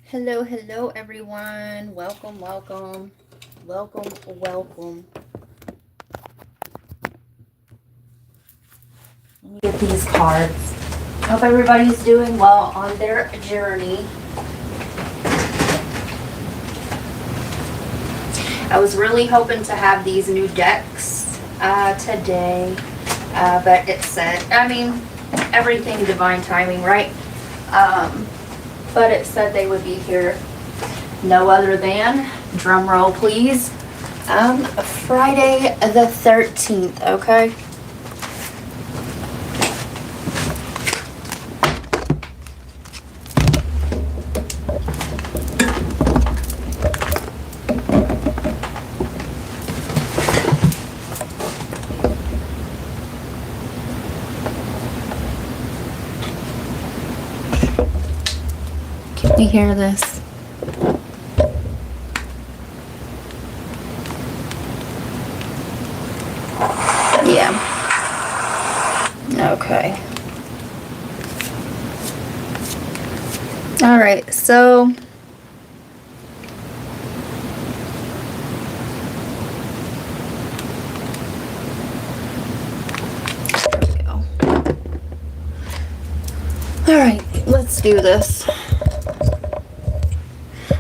Hello, hello everyone. Welcome, welcome. Welcome, welcome. Let me get these cards. Hope everybody's doing well on their journey. I was really hoping to have these new decks today, but it said, everything divine timing, right? But it said they would be here no other than, drum roll please, Friday the 13th, okay? Can you hear this? Yeah. Okay. All right, so there we go. All right, let's do this.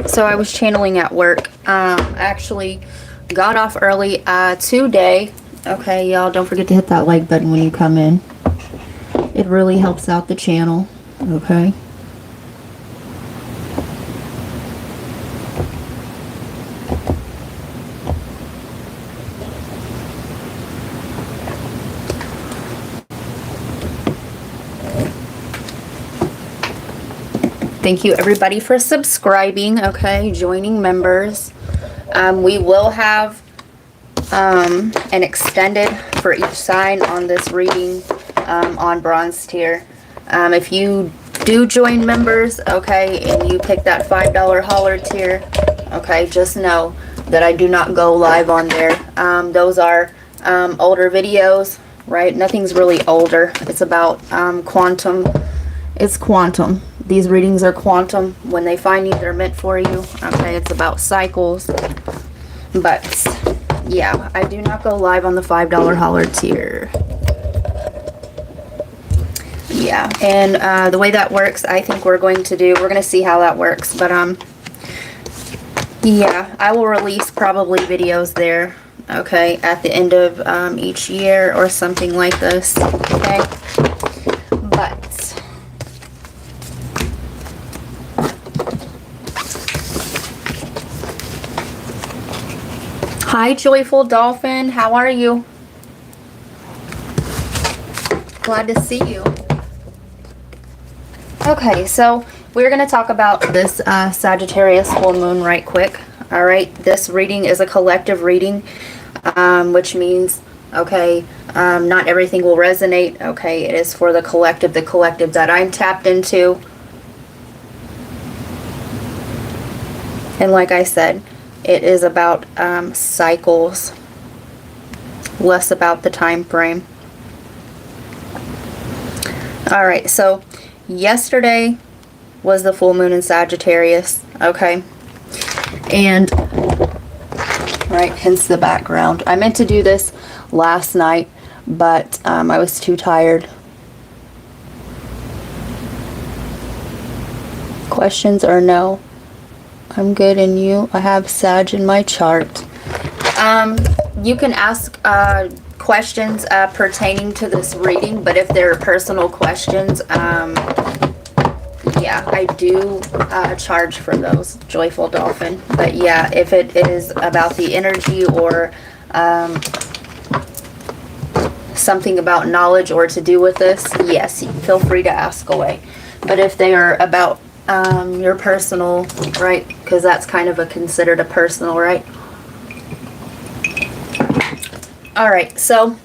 So I was channeling at work. Actually got off early today. Okay, y'all, don't forget to hit that like button when you come in. It really helps out the channel. Okay. Thank you everybody for subscribing, okay, joining members. We will have an extended for each sign on this reading on bronze tier. If you do join members, okay, and you pick that $5 holler tier, okay, just know that I do not go live on there. Those are older videos, right? Nothing's really older. It's about quantum. It's quantum. These readings are quantum. When they find you, they're meant for you. Okay, it's about cycles. But yeah, I do not go live on the $5 holler tier. Yeah, and the way that works, I think we're going to see how that works. But yeah, I will release probably videos there, okay, at the end of each year or something like this, okay? But hi, Joyful Dolphin. How are you? Glad to see you. Okay, so we're going to talk about this Sagittarius full moon right quick. All right, this reading is a collective reading, which means, okay, not everything will resonate. Okay, it is for the collective that I'm tapped into. And like I said, it is about cycles, less about the time frame. All right, so yesterday was the full moon in Sagittarius, okay? And, right, hence the background. I meant to do this last night, but I was too tired. Questions or no? I'm good, and you? I have Sag in my chart. You can ask questions pertaining to this reading, but if they're personal questions, yeah, I do charge for those, Joyful Dolphin. But yeah, if it is about the energy or something about knowledge or to do with this, yes, feel free to ask away. But if they are about your personal, right, because that's kind of considered a personal, right? All right, so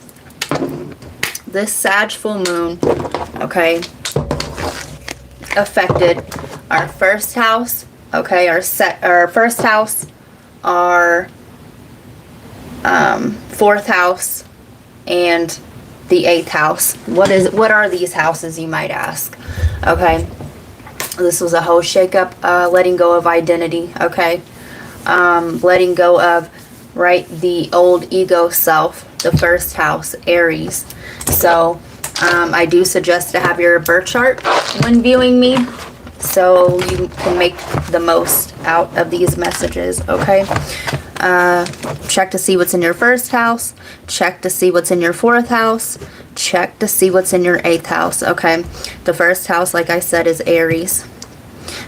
this Sag full moon, okay, affected our first house, okay, our first house, our fourth house, and the eighth house. What are these houses, you might ask? Okay, This was a whole shakeup, letting go of identity, okay? Letting go of, right, the old ego self, the first house, Aries. So I do suggest to have your birth chart when viewing me, so you can make the most out of these messages, okay? Check to see what's in your first house. Check to see what's in your fourth house. Check to see what's in your eighth house, okay? The first house, like I said, is Aries.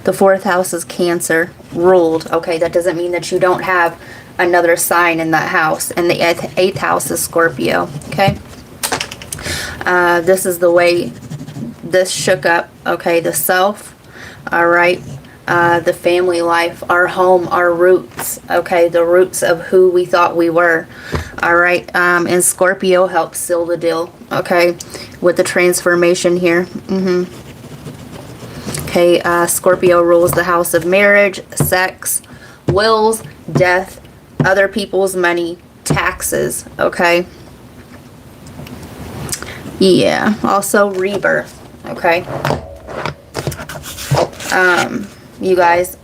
The fourth house is Cancer, ruled, okay? That doesn't mean that you don't have another sign in that house. And the eighth house is Scorpio, okay? This is the way this shook up, okay? The self, all right? The family life, our home, our roots, okay? The roots of who we thought we were, all right? And Scorpio helps seal the deal, okay? With the transformation here. Okay, Scorpio rules the house of marriage, sex, wills, death, other people's money, taxes, okay? Yeah, also rebirth, okay? You guys,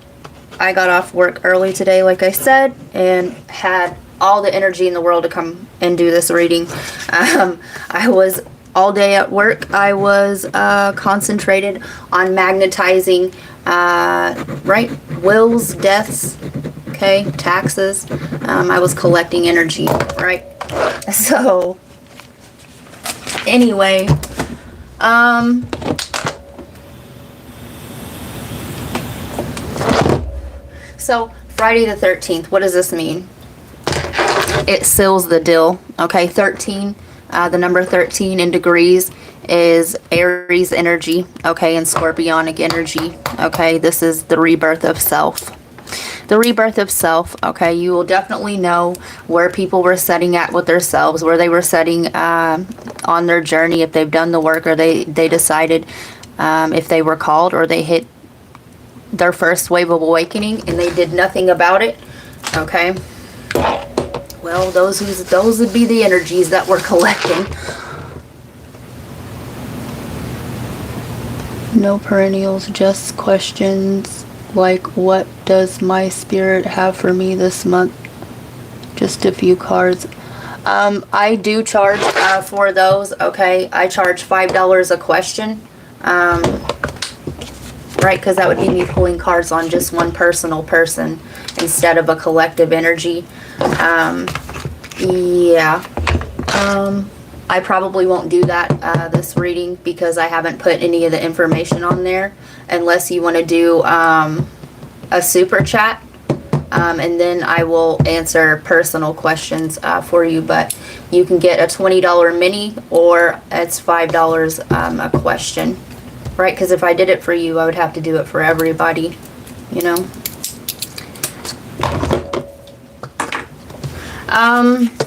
I got off work early today, like I said, and had all the energy in the world to come and do this reading. I was all day at work. I was concentrated on magnetizing, right, wills, deaths, okay, taxes. I was collecting energy, right? So, anyway, so Friday the 13th, what does this mean? It seals the deal, okay? 13, the number 13 in degrees is Aries energy, okay, and Scorpionic energy, okay? This is the rebirth of self. The rebirth of self, okay? You will definitely know where people were setting at with themselves, where they were setting on their journey, if they've done the work, or they decided if they were called, or they hit their first wave of awakening and they did nothing about it, okay? Well, those would be the energies that we're collecting. No perennials, just questions like, what does my spirit have for me this month? Just a few cards. I do charge for those, okay? I charge $5 a question, right? Because that would be me pulling cards on just one personal person instead of a collective energy. Yeah. I probably won't do that this reading because I haven't put any of the information on there, unless you want to do a super chat, and then I will answer personal questions for you. But you can get a $20 mini, or it's $5 a question, right? Because if I did it for you, I would have to do it for everybody, you know.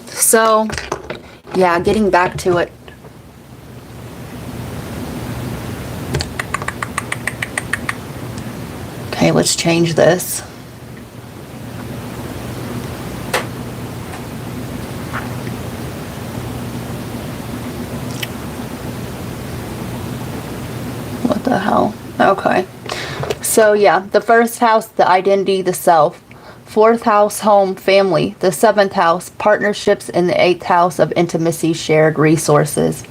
So yeah, getting back to it. Okay, let's change this. What the hell? Okay. So yeah, the first house, the identity, the self. Fourth house, home, family. The seventh house, partnerships. And the eighth house of intimacy, shared resources.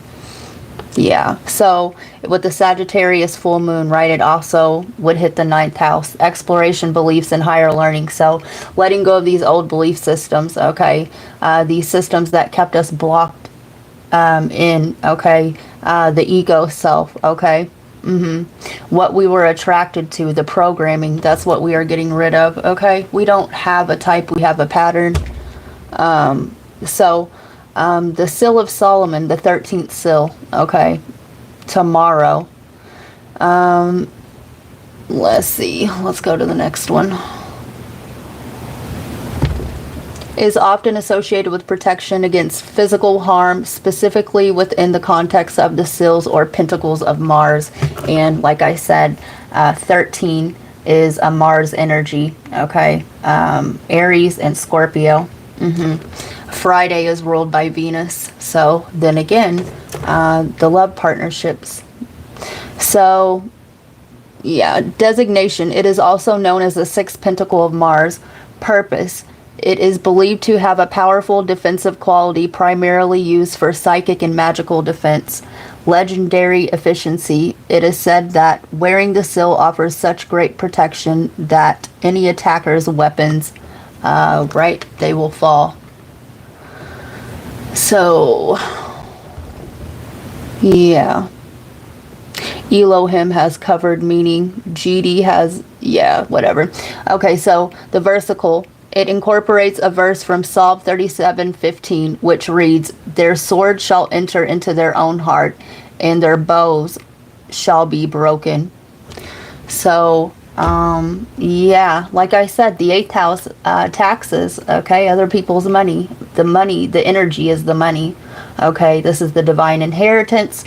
Yeah, so with the Sagittarius full moon, right, it also would hit the ninth house. Exploration, beliefs, and higher learning. So letting go of these old belief systems, okay? These systems that kept us blocked in, okay? The ego self, okay? What we were attracted to, the programming, that's what we are getting rid of, okay? We don't have a type, we have a pattern. The Seal of Solomon, the 13th seal, okay, tomorrow. Let's see, let's go to the next one. Is often associated with protection against physical harm, specifically within the context of the seals or pentacles of Mars. And like I said, 13 is a Mars energy, okay? Aries and Scorpio. Friday is ruled by Venus. So then again, the love partnerships. So Yeah, designation. It is also known as the sixth pentacle of Mars. Purpose. It is believed to have a powerful defensive quality, primarily used for psychic and magical defense. Legendary efficiency. It is said that wearing the seal offers such great protection that any attacker's weapons, right, they will fall. So, yeah. Elohim has covered meaning. GD has, yeah, whatever. Okay, so the versicle. It incorporates a verse from Psalm 37:15, which reads, "Their sword shall enter into their own heart, and their bows shall be broken." So, yeah, like I said, the 8th house, taxes, okay, other people's money. The energy is the money. Okay, this is the divine inheritance.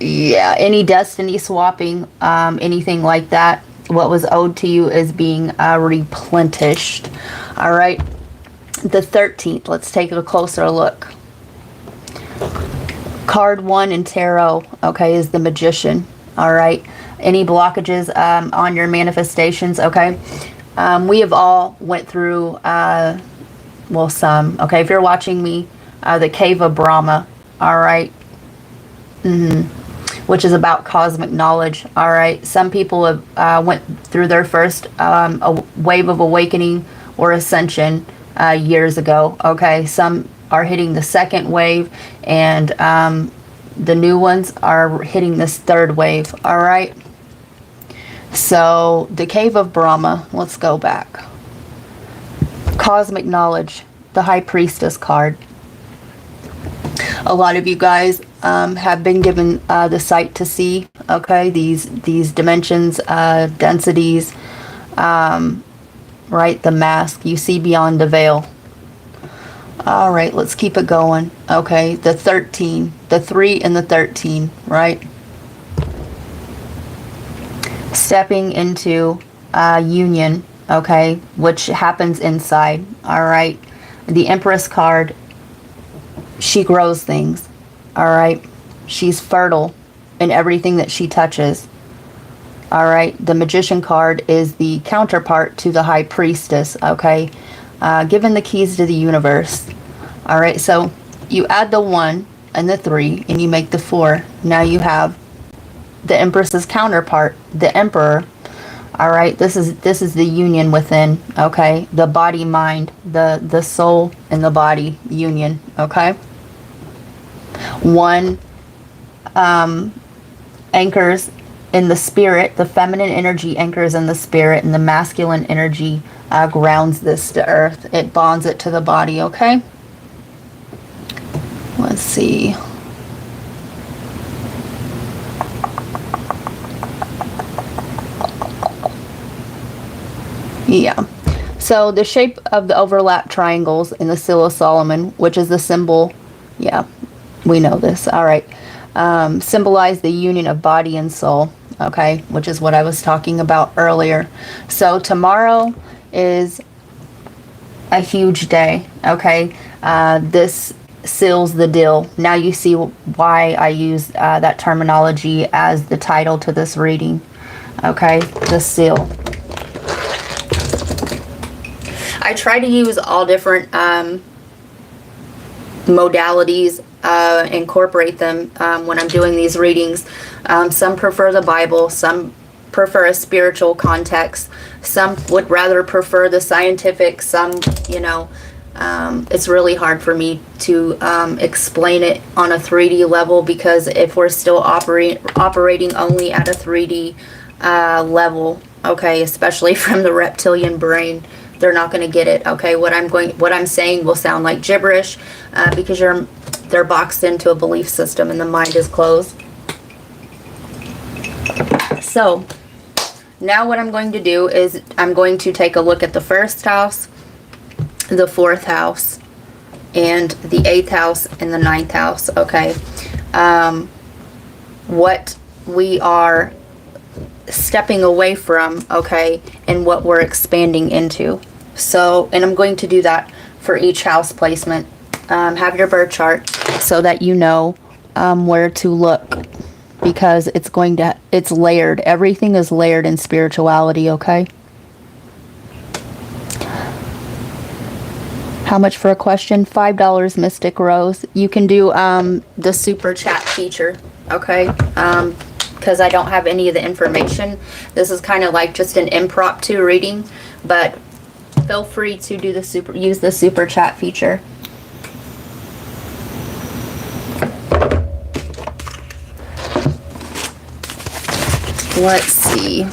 Yeah, any destiny swapping, anything like that. What was owed to you is being replenished. All right. The 13th. Let's take a closer look. Card 1 in tarot, okay, is the Magician. All right. Any blockages on your manifestations, okay? We have all went through, well, some. Okay, if you're watching me, the Cave of Brahma. All right. Which is about cosmic knowledge. All right, some people have went through their first a wave of awakening or ascension years ago. Okay, some are hitting the second wave, and the new ones are hitting this third wave. All right. So the Cave of Brahma. Let's go back. Cosmic knowledge. The High Priestess card. A lot of you guys have been given the sight to see, okay, these dimensions, densities, right, the mask, you see beyond the veil. All right, let's keep it going. Okay, the 13, the 3 and the 13, right? Stepping into union, okay, which happens inside, all right? The Empress card, she grows things. All right. She's fertile in everything that she touches. All right. The Magician card is the counterpart to the High Priestess. Okay. Given the keys to the universe. All right. So you add the 1 and the 3 and you make the 4. Now you have the Empress's counterpart, the Emperor. All right. This is the union within. Okay. The body, mind, the soul and the body union. Okay. 1 anchors in the spirit. The feminine energy anchors in the spirit, and the masculine energy grounds this to earth. It bonds it to the body, okay? Let's see. Yeah. So the shape of the overlap triangles in the Seal of Solomon, which is the symbol, yeah, we know this, all right, symbolize the union of body and soul, okay, which is what I was talking about earlier. So tomorrow is a huge day, okay? This seals the deal. Now you see why I use that terminology as the title to this reading, okay? The seal. I try to use all different modalities, incorporate them when I'm doing these readings. Some prefer the Bible, some prefer a spiritual context, some would rather prefer the scientific, some, you know, it's really hard for me to explain it on a 3D level, because if we're still operating only at a 3D level, okay, especially from the reptilian brain, they're not going to get it. Okay, what I'm saying will sound like gibberish because they're boxed into a belief system and the mind is closed. So now what I'm going to do is I'm going to take a look at the 1st house, the 4th house, and the 8th house and the 9th house. Okay, what we are stepping away from, okay, and what we're expanding into. So, and I'm going to do that for each house placement. Have your birth chart so that you know where to look, because it's layered. Everything is layered in spirituality, okay? How much for a question? $5, Mystic Rose. You can do the super chat feature, okay? Because I don't have any of the information. This is kind of like just an impromptu reading, but feel free to do use the super chat feature. Let's see.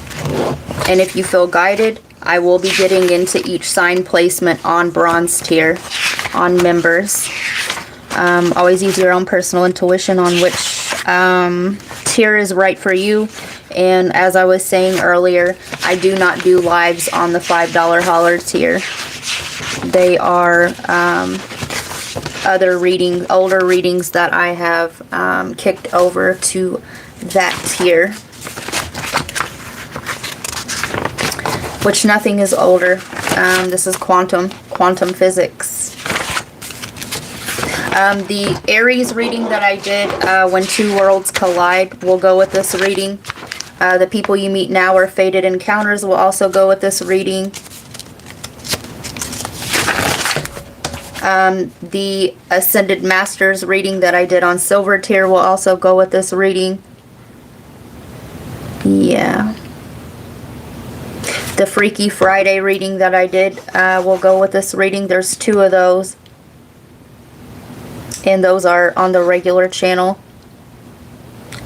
And if you feel guided, I will be getting into each sign placement on bronze tier, on members. Always use your own personal intuition on which tier is right for you. And as I was saying earlier, I do not do lives on the $5 holler tier. They are older readings that I have kicked over to that tier. Which nothing is older. This is quantum physics. The Aries reading that I did, When Two Worlds Collide, will go with this reading. The People You Meet Now or Fated Encounters will also go with this reading. The Ascended Masters reading that I did on Silver Tier will also go with this reading. Yeah. The Freaky Friday reading that I did will go with this reading. There's 2 of those. And those are on the regular channel.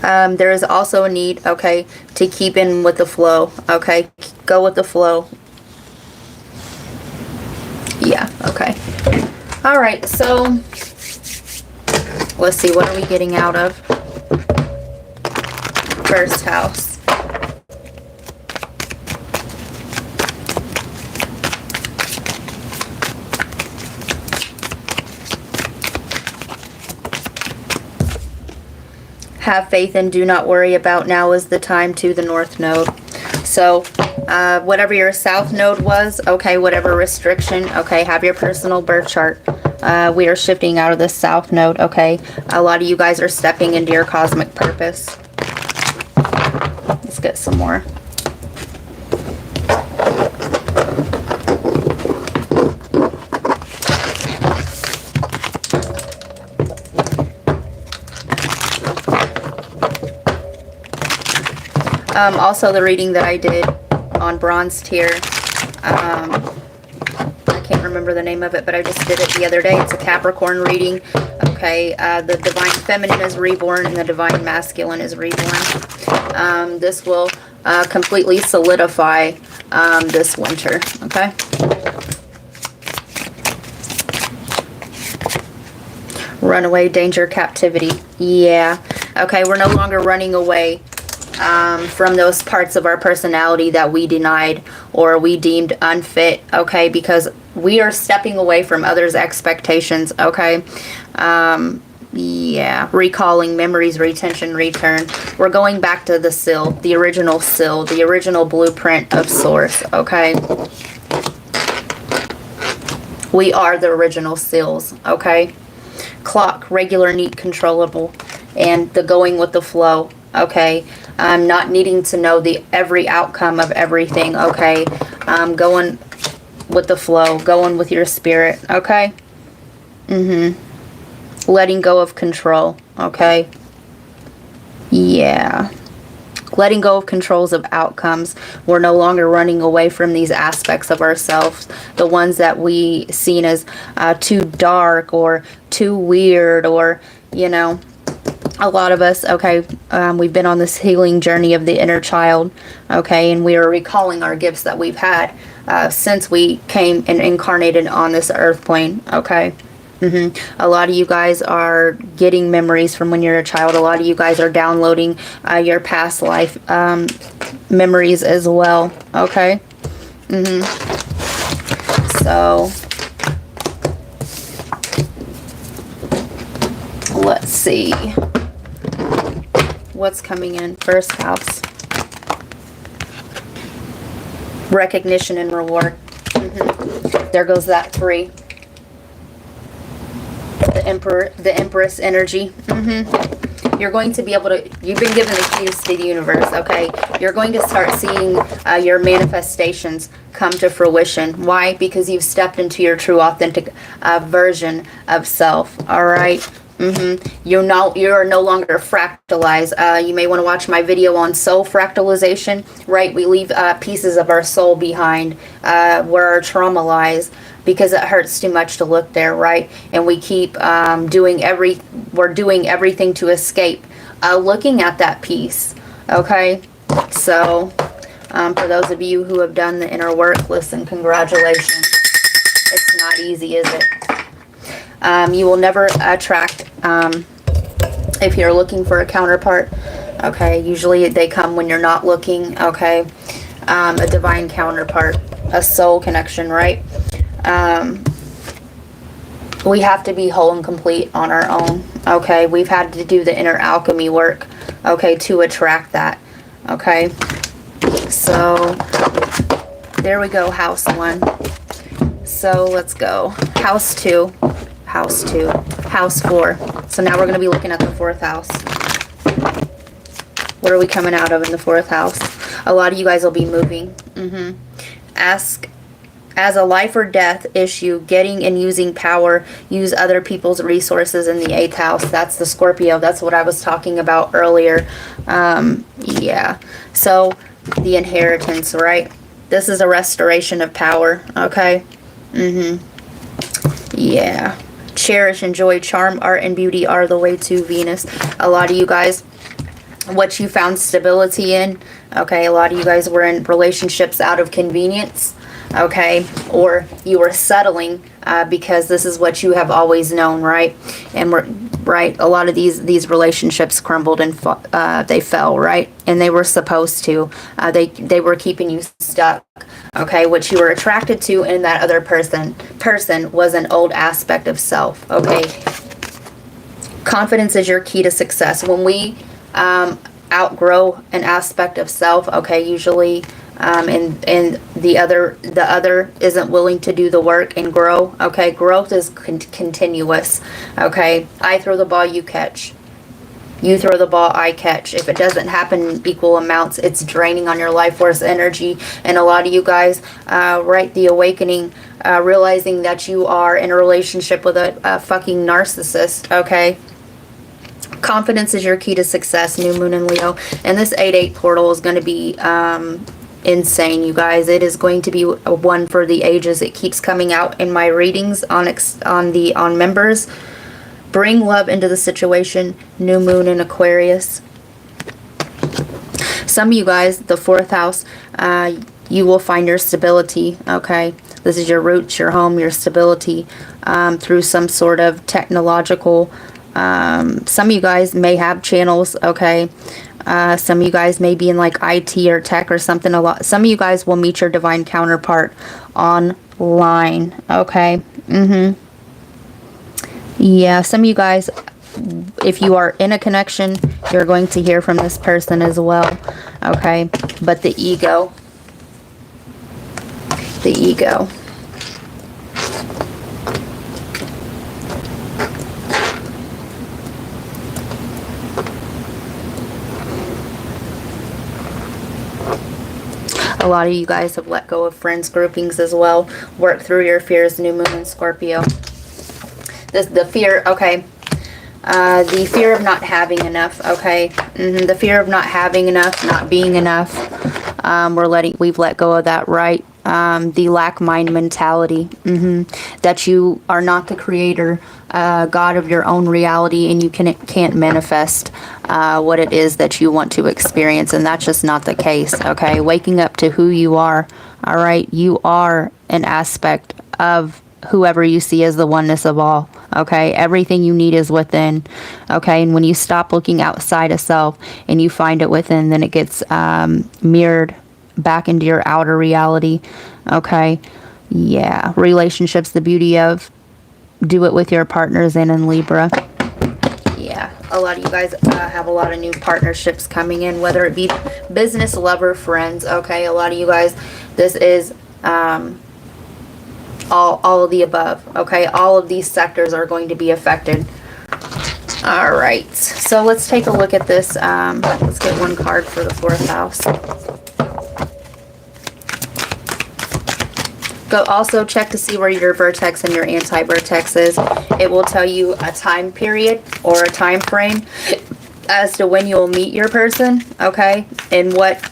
There is also a need, okay, to keep in with the flow. Okay, go with the flow. Yeah, okay. Alright, so let's see, what are we getting out of? First house. Have faith and do not worry about. Now is the time to the North Node. So whatever your South Node was, okay, whatever restriction, okay, have your personal birth chart. We are shifting out of the South Node, okay. A lot of you guys are stepping into your cosmic purpose. Let's get some more. Also, the reading that I did on bronze tier, I can't remember the name of it, but I just did it the other day. It's a Capricorn reading. Okay, the Divine Feminine is reborn and the Divine Masculine is reborn. This will completely solidify this winter, okay? Runaway, danger, captivity. Yeah. Okay, we're no longer running away from those parts of our personality that we denied or we deemed unfit, okay, because we are stepping away from others' expectations, okay. Yeah, recalling memories, retention, return. We're going back to the seal, the original blueprint of source, okay. We are the original seals, okay. Clock, regular, neat, controllable, and the going with the flow, okay. Not needing to know every outcome of everything, okay. Going with the flow, going with your spirit, okay. Letting go of control, okay. Yeah. Letting go of controls of outcomes. We're no longer running away from these aspects of ourselves, the ones that we seen as too dark or too weird, or, you know, a lot of us, okay, we've been on this healing journey of the inner child, okay, and we are recalling our gifts that we've had since we came and incarnated on this earth plane, okay. A lot of you guys are getting memories from when you're a child. A lot of you guys are downloading your past life memories as well, okay. So let's see what's coming in. First house. Recognition and reward. There goes that 3. The Empress energy. you're going to be able to, you've been given the keys to the universe, okay? You're going to start seeing your manifestations come to fruition. Why? Because you've stepped into your true, authentic version of self, all right? You are no longer fractalized. You may want to watch my video on soul fractalization, right? We leave pieces of our soul behind where our trauma lies, because it hurts too much to look there, right? And we keep we're doing everything to escape looking at that piece, okay? So for those of you who have done the inner work, listen, congratulations. It's not easy, is it? You will never attract, if you're looking for a counterpart, okay? Usually they come when you're not looking, okay? A divine counterpart, a soul connection, right? We have to be whole and complete on our own, okay? We've had to do the inner alchemy work, okay, to attract that, okay? So there we go, house 1. So let's go. House 2, house 2, house 4. So now we're going to be looking at the 4th house. What are we coming out of in the 4th house? A lot of you guys will be moving. Ask, as a life or death issue, getting and using power, use other people's resources in the 8th house. That's the Scorpio. That's what I was talking about earlier. Yeah. So the inheritance, right? This is a restoration of power, okay? Yeah. Cherish, enjoy, charm, art, and beauty are the way to Venus. A lot of you guys, what you found stability in, okay? A lot of you guys were in relationships out of convenience, okay? Or you were settling because this is what you have always known, right? And a lot of these relationships crumbled and they fell, right? And they were supposed to. They were keeping you stuck, okay? What you were attracted to in that other person was an old aspect of self, okay? Confidence is your key to success. When we outgrow an aspect of self, okay, usually and the other isn't willing to do the work and grow, okay? Growth is continuous, okay? I throw the ball, you catch. You throw the ball, I catch. If it doesn't happen in equal amounts, it's draining on your life force energy. And a lot of you guys, right, the awakening, realizing that you are in a relationship with a fucking narcissist, okay? Confidence is your key to success, new moon in Leo. And this 8-8 portal is going to be insane, you guys. It is going to be a one for the ages. It keeps coming out in my readings on members. Bring love into the situation, new moon in Aquarius. Some of you guys, the 4th house, you will find your stability, okay? This is your roots, your home, your stability through some sort of technological. Some of you guys may have channels, okay? Some of you guys may be in like IT or tech or something. Some of you guys will meet your divine counterpart online, okay? Yeah, some of you guys, if you are in a connection, you're going to hear from this person as well, okay? But the ego. A lot of you guys have let go of friends groupings as well. Work through your fears, new moon in Scorpio. The fear, okay. The fear of not having enough, okay. The fear of not having enough, not being enough. We've let go of that, right? The lack mind mentality, that you are not the creator, God of your own reality, and you can't manifest what it is that you want to experience, and that's just not the case, okay? Waking up to who you are, all right? You are an aspect of whoever you see as the oneness of all, okay? Everything you need is within, okay? And when you stop looking outside of self and you find it within, then it gets mirrored back into your outer reality, okay? Yeah, relationships, the beauty of, do it with your partners in Libra. Yeah, a lot of you guys have a lot of new partnerships coming in, whether it be business, lover, friends, okay? A lot of you guys, this is all of the above, okay? All of these sectors are going to be affected. All right, so let's take a look at this. Let's get one card for the 4th house. Go also check to see where your vertex and your anti-vertex is. It will tell you a time period or a time frame as to when you'll meet your person, okay? And what,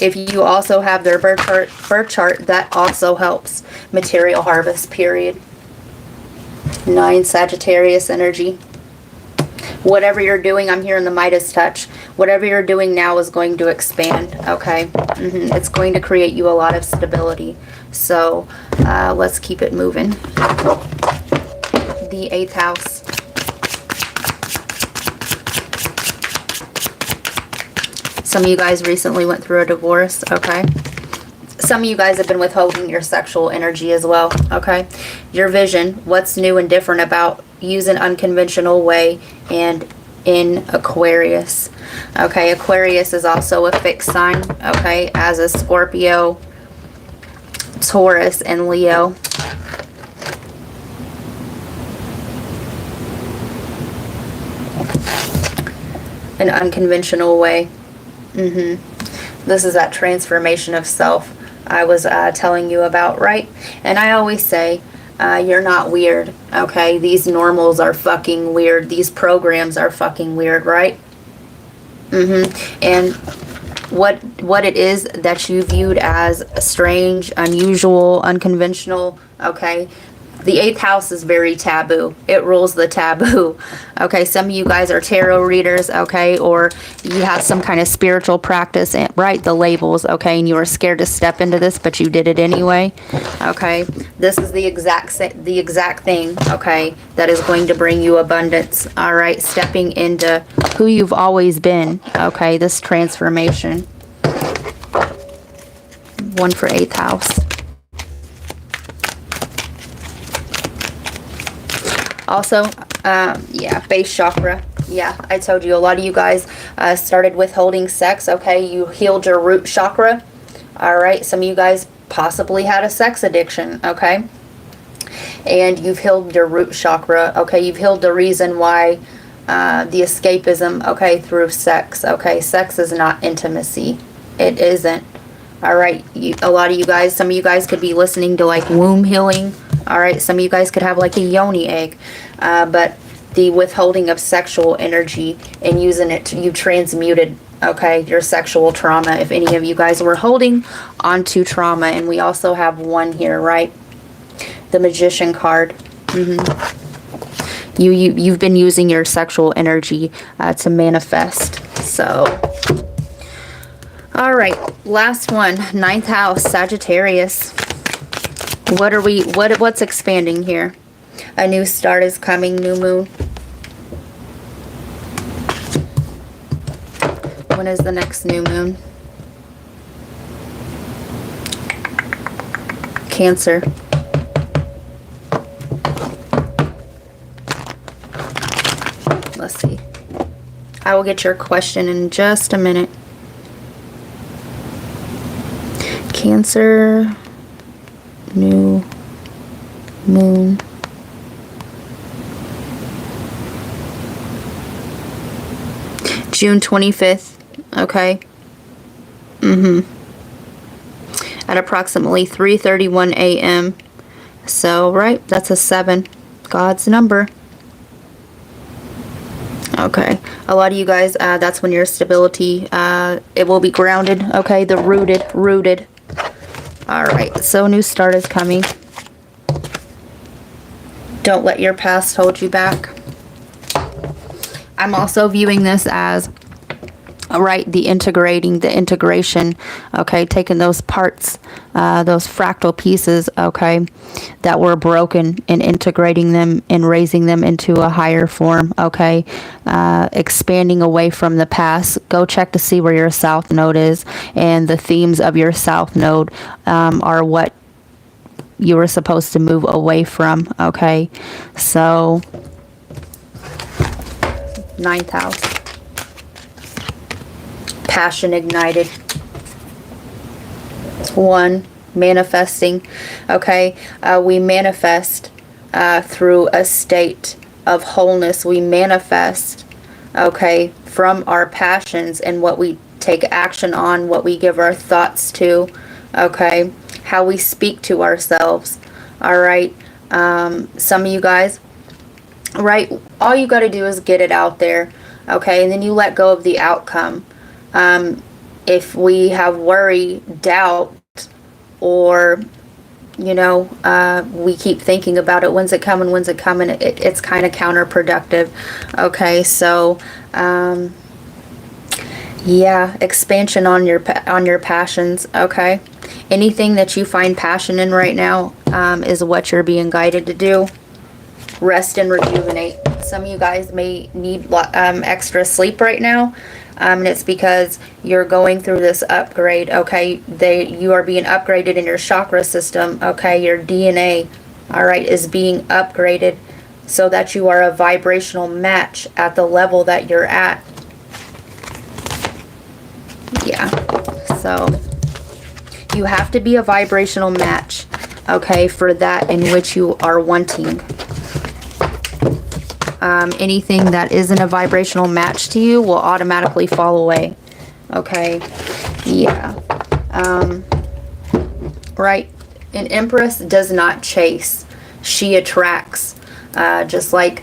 if you also have their birth chart, that also helps. Material harvest period. 9 Sagittarius energy. Whatever you're doing, I'm hearing the Midas touch. Whatever you're doing now is going to expand, okay? It's going to create you a lot of stability. So let's keep it moving. The 8th house. Some of you guys recently went through a divorce, okay? Some of you guys have been withholding your sexual energy as well, okay? Your vision, what's new and different about use an unconventional way, and in Aquarius. Okay, Aquarius is also a fixed sign, okay, as a Scorpio, Taurus, and Leo. An unconventional way. This is that transformation of self I was telling you about, right? And I always say, you're not weird, okay? These normals are fucking weird. These programs are fucking weird, right? And what it is that you viewed as strange, unusual, unconventional, okay? The 8th house is very taboo. It rules the taboo. Okay, some of you guys are tarot readers, okay, or you have some kind of spiritual practice, and right, the labels, okay, and you were scared to step into this, but you did it anyway. Okay, this is the exact thing, okay, that is going to bring you abundance. All right, stepping into who you've always been. Okay, this transformation. 1 for 8th house. Also, yeah, base chakra. Yeah, I told you, a lot of you guys started withholding sex, okay? You healed your root chakra, all right? Some of you guys possibly had a sex addiction, okay? And you've healed your root chakra, okay? You've healed the reason why the escapism, okay, through sex, okay? Sex is not intimacy. It isn't, all right? A lot of you guys, some of you guys could be listening to, like, womb healing. All right, some of you guys could have like a yoni egg, but the withholding of sexual energy and using it, you transmuted, okay, your sexual trauma. If any of you guys were holding onto trauma, and we also have 1 here, right? The Magician card. You've been using your sexual energy to manifest. So, all right, last one, 9th house, Sagittarius. What's expanding here? A new start is coming, new moon. When is the next new moon? Cancer. Let's see. I will get your question in just a minute. Cancer. New moon. June 25th, okay? At approximately 3:31 a.m. So, right, that's a 7. God's number. Okay. A lot of you guys, that's when your stability, it will be grounded, okay? The rooted. All right, so new start is coming. Don't let your past hold you back. I'm also viewing this as, right, the integration, okay, taking those parts, those fractal pieces, okay, that were broken, and integrating them and raising them into a higher form, okay, expanding away from the past. Go check to see where your south node is, and the themes of your south node are what you were supposed to move away from, okay? So, 9th house. Passion ignited. 1, manifesting, okay? We manifest through a state of wholeness we manifest, okay, from our passions and what we take action on, what we give our thoughts to, okay, how we speak to ourselves. All right. Some of you guys, right, all you got to do is get it out there, okay, and then you let go of the outcome. If we have worry, doubt, or we keep thinking about it, when's it coming, it's kind of counterproductive. Okay, so yeah, expansion on your passions. Okay, anything that you find passion in right now is what you're being guided to do. Rest and rejuvenate. Some of you guys may need extra sleep right now, and it's because you're going through this upgrade. Okay, you are being upgraded in your chakra system. Okay, your DNA, all right, is being upgraded so that you are a vibrational match at the level that you're at. Yeah, so you have to be a vibrational match, okay, for that in which you are wanting. Anything that isn't a vibrational match to you will automatically fall away. Okay, yeah. Right, an empress does not chase, she attracts. Just like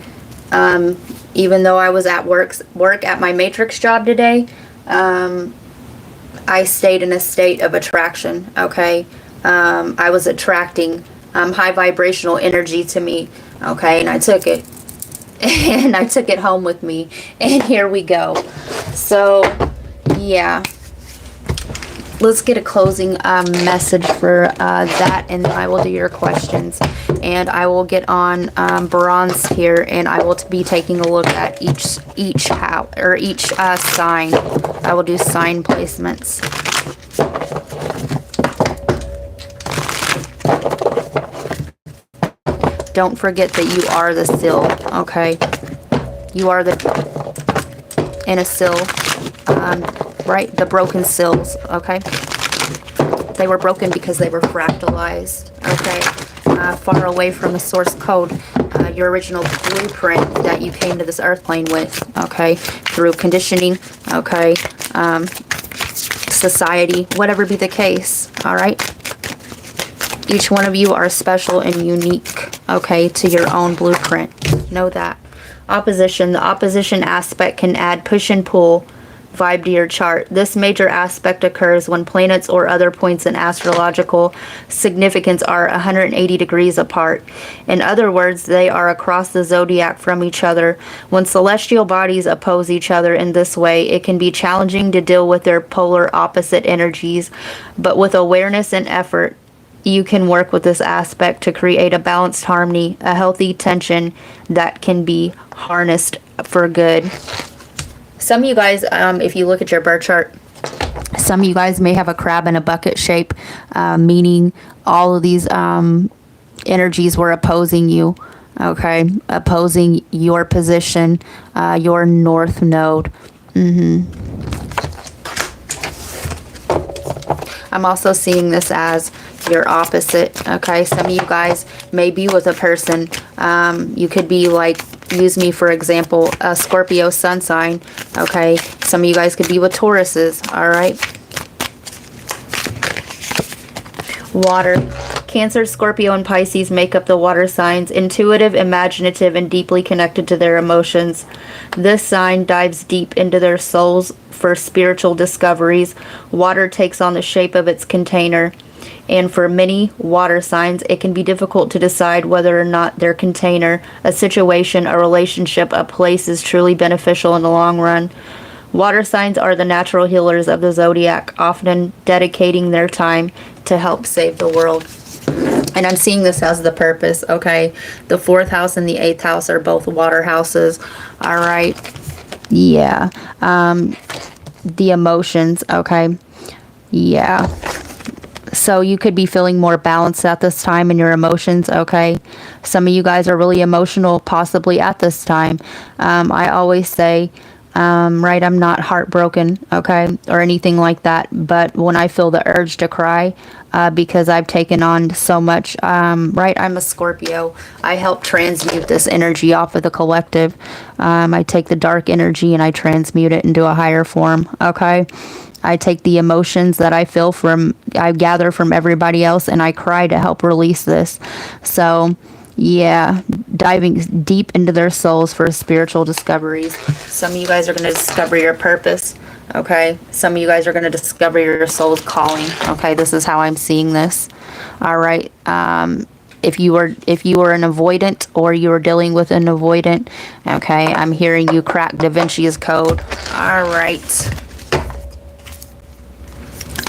even though I was at work at my matrix job today, I stayed in a state of attraction. Okay, I was attracting high vibrational energy to me. Okay, and I took it. And I took it home with me. And here we go. So, yeah. Let's get a closing message for that. And then I will do your questions. And I will get on bronze here. And I will be taking a look at each house or each sign. I will do sign placements. Don't forget that you are the sill, okay? You are in a sill, right? The broken sills, okay? They were broken because they were fractalized, okay? Far away from the source code, your original blueprint that you came to this earth plane with, okay? Through conditioning, okay? Society, whatever be the case, all right? Each one of you are special and unique, okay, to your own blueprint. Know that. Opposition. The opposition aspect can add push and pull vibe to your chart. This major aspect occurs when planets or other points in astrological significance are 180 degrees apart. In other words, they are across the zodiac from each other. When celestial bodies oppose each other in this way, it can be challenging to deal with their polar opposite energies, but with awareness and effort, you can work with this aspect to create a balanced harmony, a healthy tension that can be harnessed for good. Some of you guys, if you look at your birth chart, some of you guys may have a crab in a bucket shape, meaning all of these energies were opposing you, okay? Opposing your position, your north node. I'm also seeing this as your opposite, okay? Some of you guys may be with a person, you could be like, use me for example, a Scorpio sun sign, okay? Some of you guys could be with Tauruses, all right? Water. Cancer, Scorpio, and Pisces make up the water signs, intuitive, imaginative, and deeply connected to their emotions. This sign dives deep into their souls for spiritual discoveries. Water takes on the shape of its container. And for many water signs, it can be difficult to decide whether or not their container, a situation, a relationship, a place is truly beneficial in the long run. Water signs are the natural healers of the zodiac, often dedicating their time to help save the world. And I'm seeing this as the purpose, okay? The 4th house and the 8th house are both water houses, all right? Yeah. The emotions, okay? Yeah. So you could be feeling more balanced at this time in your emotions, okay? Some of you guys are really emotional possibly at this time. I always say right? I'm not heartbroken, okay, or anything like that. But when I feel the urge to cry, because I've taken on so much, right? I'm a Scorpio. I help transmute this energy off of the collective. I take the dark energy and I transmute it into a higher form, okay? I take the emotions that I gather from everybody else, and I cry to help release this. So, yeah, diving deep into their souls for spiritual discoveries. Some of you guys are going to discover your purpose, okay? Some of you guys are going to discover your soul's calling, okay? This is how I'm seeing this. All right. If you were an avoidant, or you were dealing with an avoidant, okay, I'm hearing you crack Da Vinci's code. All right.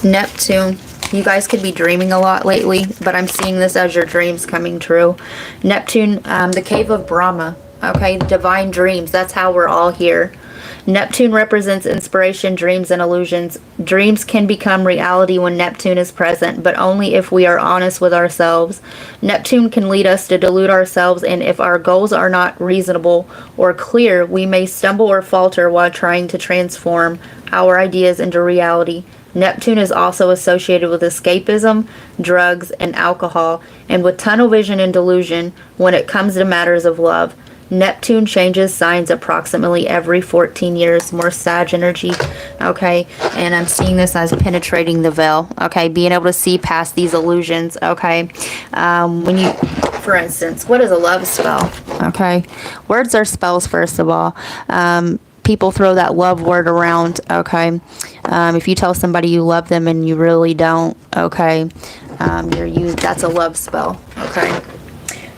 Neptune. You guys could be dreaming a lot lately, but I'm seeing this as your dreams coming true. Neptune, the cave of Brahma. Okay, divine dreams. That's how we're all here. Neptune represents inspiration, dreams, and illusions. Dreams can become reality when Neptune is present, but only if we are honest with ourselves. Neptune can lead us to delude ourselves, and if our goals are not reasonable or clear, we may stumble or falter while trying to transform our ideas into reality. Neptune is also associated with escapism, drugs, and alcohol, and with tunnel vision and delusion when it comes to matters of love. Neptune changes signs approximately every 14 years, more Sag energy, okay? And I'm seeing this as penetrating the veil, okay? Being able to see past these illusions, okay? When you, for instance, what is a love spell, okay? Words are spells, first of all. People throw that love word around, okay? If you tell somebody you love them and you really don't, okay, that's a love spell, okay?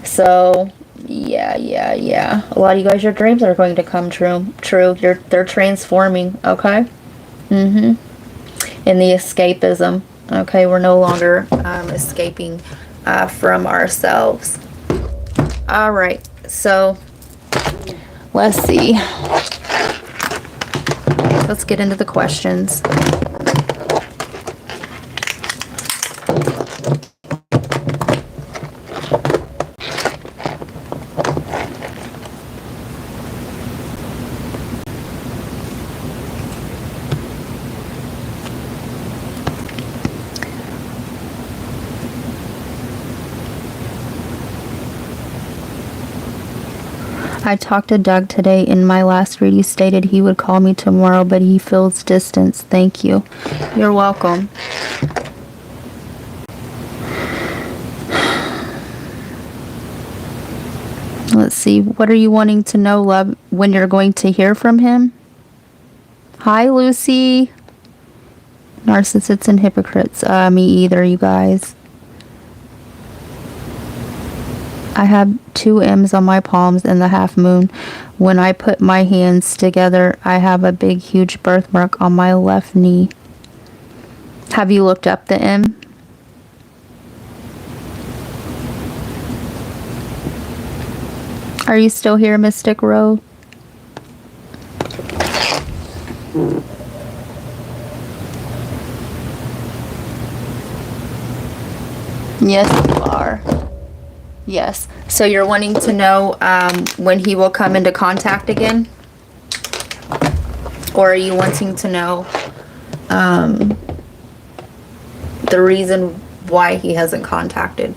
So, yeah. A lot of you guys, your dreams are going to come true. They're transforming, okay? In the escapism, okay? We're no longer escaping from ourselves. All right, so let's see. Let's get into the questions. I talked to Doug today. In my last read, he stated he would call me tomorrow, but he feels distance. Thank you. You're welcome. Let's see. What are you wanting to know, love? When you're going to hear from him? Hi, Lucy. Narcissists and hypocrites. Me either, you guys. I have 2 M's on my palms and the half moon. When I put my hands together, I have a big, huge birthmark on my left knee. Have you looked up the M? Are you still here, Mystic Road? Yes, you are. Yes. So you're wanting to know when he will come into contact again? Or are you wanting to know the reason why he hasn't contacted?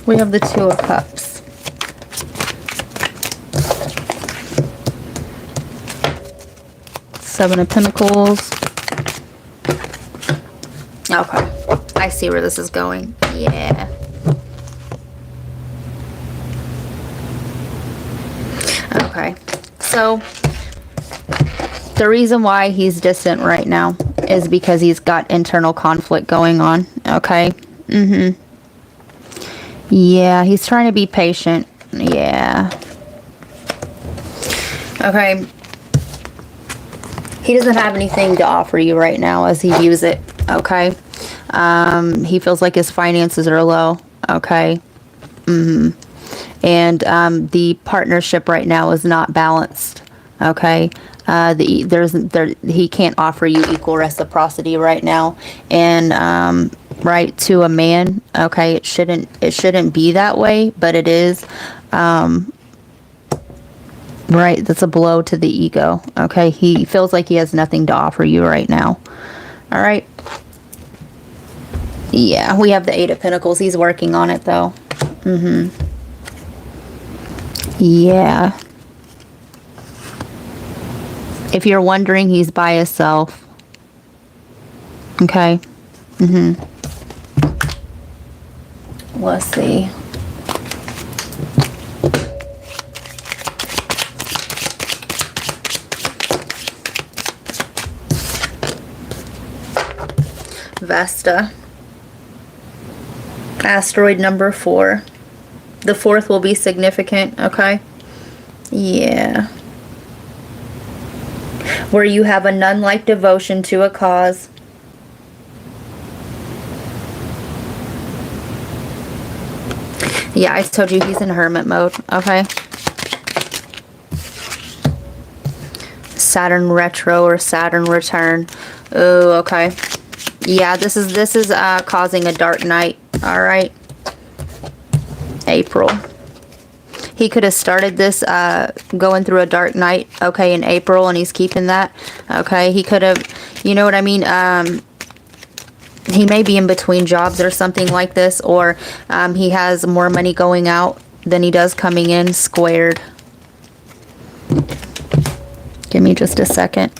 We have the 2 of Cups. Seven of Pentacles. Okay. I see where this is going. Yeah. Okay. So, The reason why he's distant right now is because he's got internal conflict going on. Okay. Yeah, he's trying to be patient. Yeah. Okay. He doesn't have anything to offer you right now as he views it. Okay. He feels like his finances are low. Okay. And the partnership right now is not balanced. Okay. He can't offer you equal reciprocity right now, and right, to a man. Okay, it shouldn't be that way, but it is. Right, that's a blow to the ego. Okay, he feels like he has nothing to offer you right now. All right. Yeah, we have the Eight of Pentacles. He's working on it though. Yeah. If you're wondering, he's by himself. Okay. Let's see. Vesta. Asteroid number 4. The 4th will be significant, okay? Yeah. Where you have a nun-like devotion to a cause. Yeah, I told you he's in hermit mode, okay? Saturn retro or Saturn return. Oh, okay. Yeah, this is causing a dark night, all right? April. He could have started this going through a dark night, okay, in April, and he's keeping that. Okay, he could have, you know what I mean? He may be in between jobs or something like this, or he has more money going out than he does coming in, squared. Give me just a second.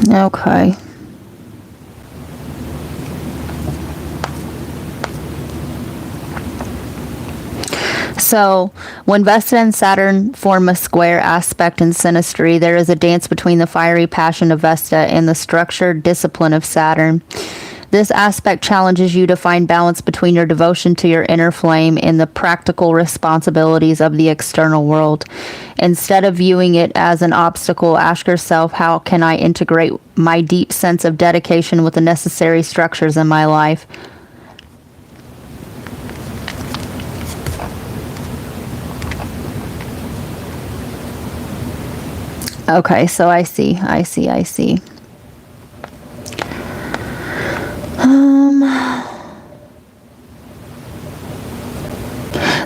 Okay. So, when Vesta and Saturn form a square aspect in synastry, there is a dance between the fiery passion of Vesta and the structured discipline of Saturn. This aspect challenges you to find balance between your devotion to your inner flame and the practical responsibilities of the external world. Instead of viewing it as an obstacle, ask yourself, how can I integrate my deep sense of dedication with the necessary structures in my life? Okay, so I see.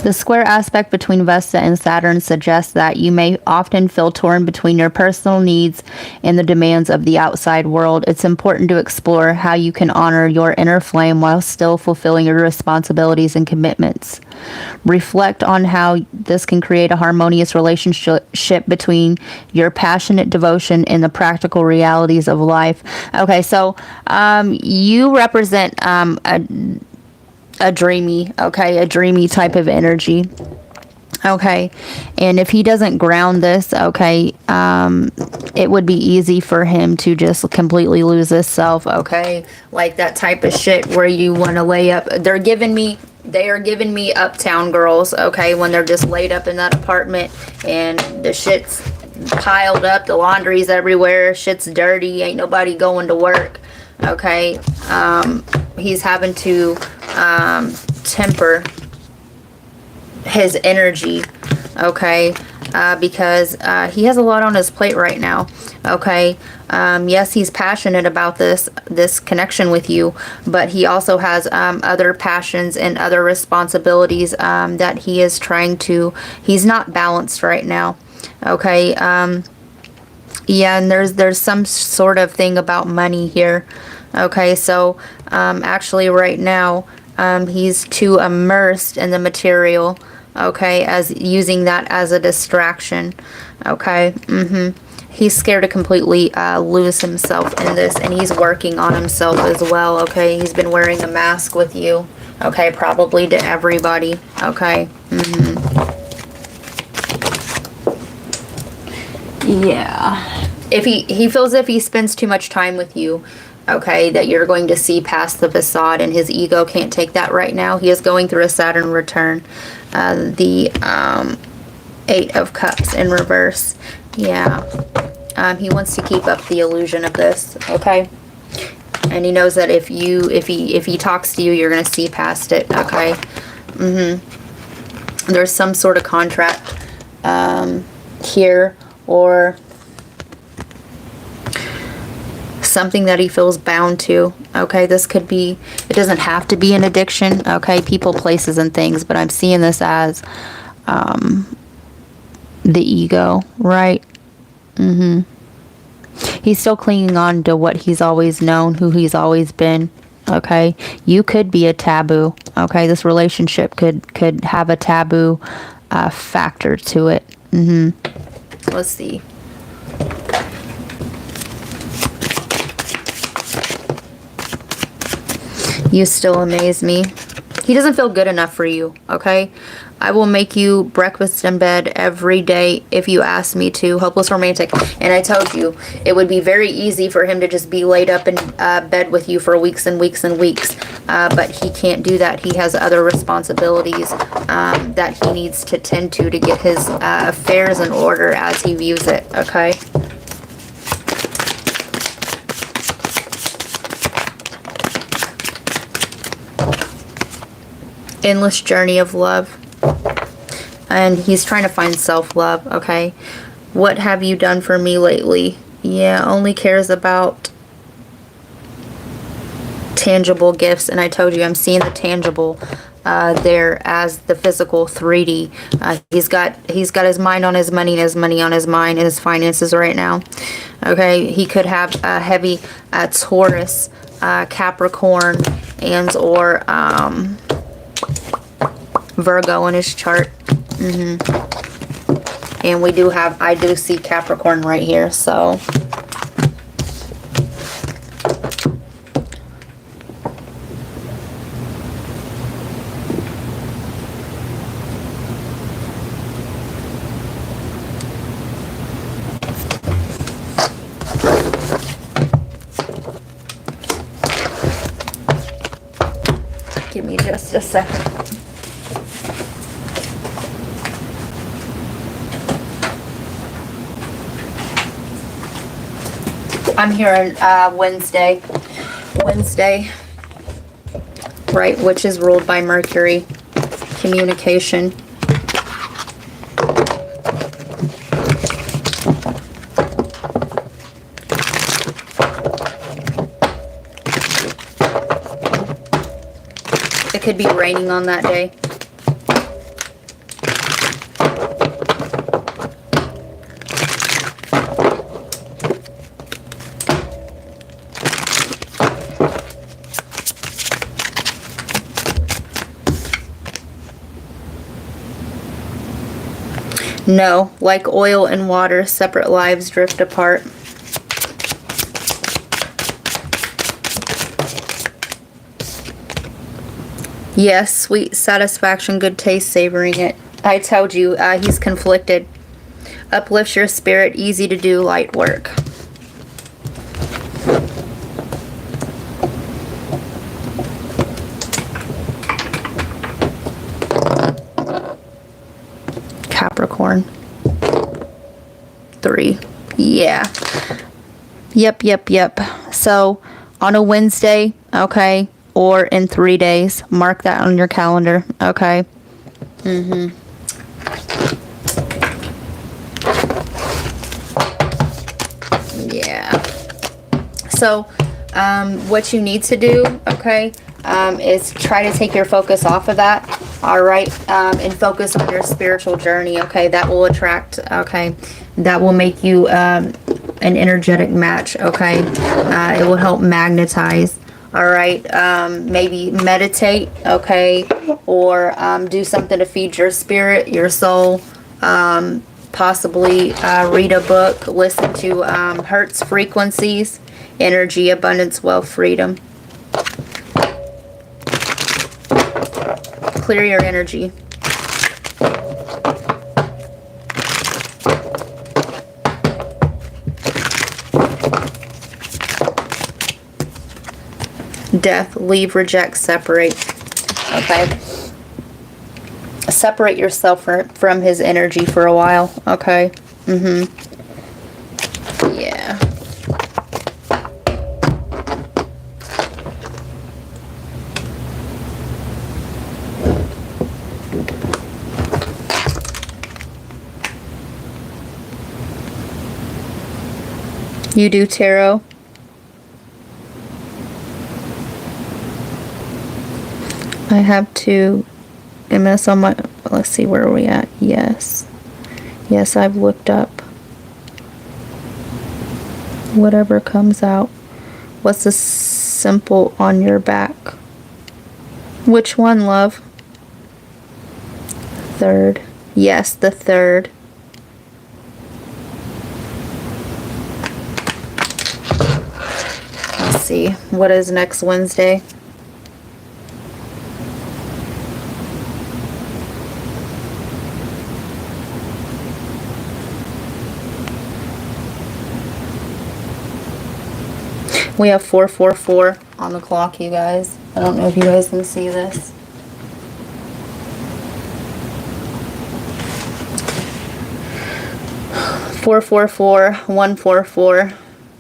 The square aspect between Vesta and Saturn suggests that you may often feel torn between your personal needs and the demands of the outside world. It's important to explore how you can honor your inner flame while still fulfilling your responsibilities and commitments. Reflect on how this can create a harmonious relationship between your passionate devotion and the practical realities of life. Okay, so you represent a dreamy type of energy. Okay, and if he doesn't ground this, okay, it would be easy for him to just completely lose his self. Okay, like that type of shit where you want to lay up. They are giving me uptown girls, okay, when they're just laid up in that apartment and the shit's piled up, the laundry's everywhere, shit's dirty, ain't nobody going to work. Okay, he's having to temper his energy, okay, because he has a lot on his plate right now. Okay, yes, he's passionate about this connection with you, but he also has other passions and other responsibilities that he is trying to. He's not balanced right now. Okay, Yeah, and there's some sort of thing about money here. Okay, so actually right now he's too immersed in the material, okay, as using that as a distraction. Okay. He's scared to completely lose himself in this, and he's working on himself as well. Okay, he's been wearing a mask with you. Okay, probably to everybody. Okay. Yeah. If he feels if he spends too much time with you, okay, that you're going to see past the facade, and his ego can't take that right now. He is going through a Saturn return. The Eight of Cups in reverse. Yeah. He wants to keep up the illusion of this, okay? And he knows that if he talks to you, you're going to see past it, okay? There's some sort of contract here, or something that he feels bound to. Okay, this could be, it doesn't have to be an addiction. Okay, people, places, and things, but I'm seeing this as the ego, right? He's still clinging on to what he's always known, who he's always been. Okay, you could be a taboo. Okay, this relationship could have a taboo factor to it. Let's see. You still amaze me. He doesn't feel good enough for you, okay? I will make you breakfast in bed every day if you ask me to. Hopeless romantic. And I told you, it would be very easy for him to just be laid up in bed with you for weeks and weeks and weeks. But he can't do that. He has other responsibilities that he needs to tend to get his affairs in order as he views it, okay? Endless journey of love. And he's trying to find self-love, okay? What have you done for me lately? Yeah, only cares about tangible gifts. And I told you, I'm seeing the tangible there as the physical 3D. He's got his mind on his money and his money on his mind and his finances right now. Okay, he could have a heavy Taurus, Capricorn, and or Virgo in his chart. And I do see Capricorn right here, so give me just a second. I'm here on Wednesday, right, which is ruled by Mercury, communication. It could be raining on that day. No, like oil and water, separate lives drift apart. Yes, sweet satisfaction, good taste, savoring it. I told you, he's conflicted. Uplifts your spirit, easy to do, light work. Capricorn. 3. Yeah. Yep. So, on a Wednesday, okay, or in 3 days, mark that on your calendar, okay? Yeah. So, what you need to do, okay, is try to take your focus off of that, all right, and focus on your spiritual journey, okay? That will attract, okay, that will make you an energetic match, okay? It will help magnetize. All right, maybe meditate, okay, or do something to feed your spirit, your soul. Possibly read a book, listen to Hertz frequencies, energy, abundance, wealth, freedom. Clear your energy. Death, leave, reject, separate. Okay. Separate yourself from his energy for a while. Okay. Yeah. You do tarot? I have to MS on my, let's see, where are we at? Yes. Yes, I've looked up. Whatever comes out. What's the symbol on your back? Which one, love? Third. Yes, the third. Let's see. What is next Wednesday? We have 444 on the clock, you guys. I don't know if you guys can see this. Four, 144.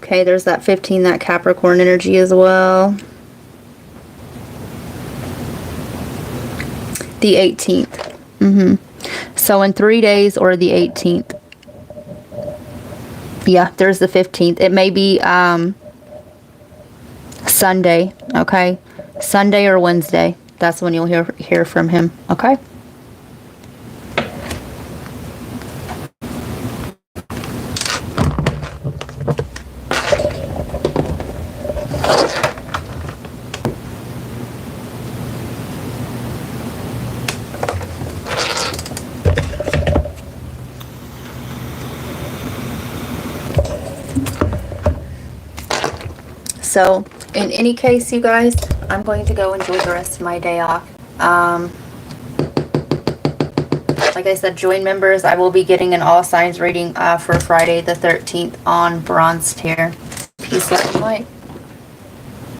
Okay, there's that 15, that Capricorn energy as well. The 18th. So in 3 days or the 18th. Yeah, there's the 15th. It may be Sunday, okay? Sunday or Wednesday. That's when you'll hear from him, okay? So, in any case, you guys, I'm going to go enjoy the rest of my day off. Like I said, join members. I will be getting an all signs reading for Friday the 13th on Bronze Tier. Peace, love, and light.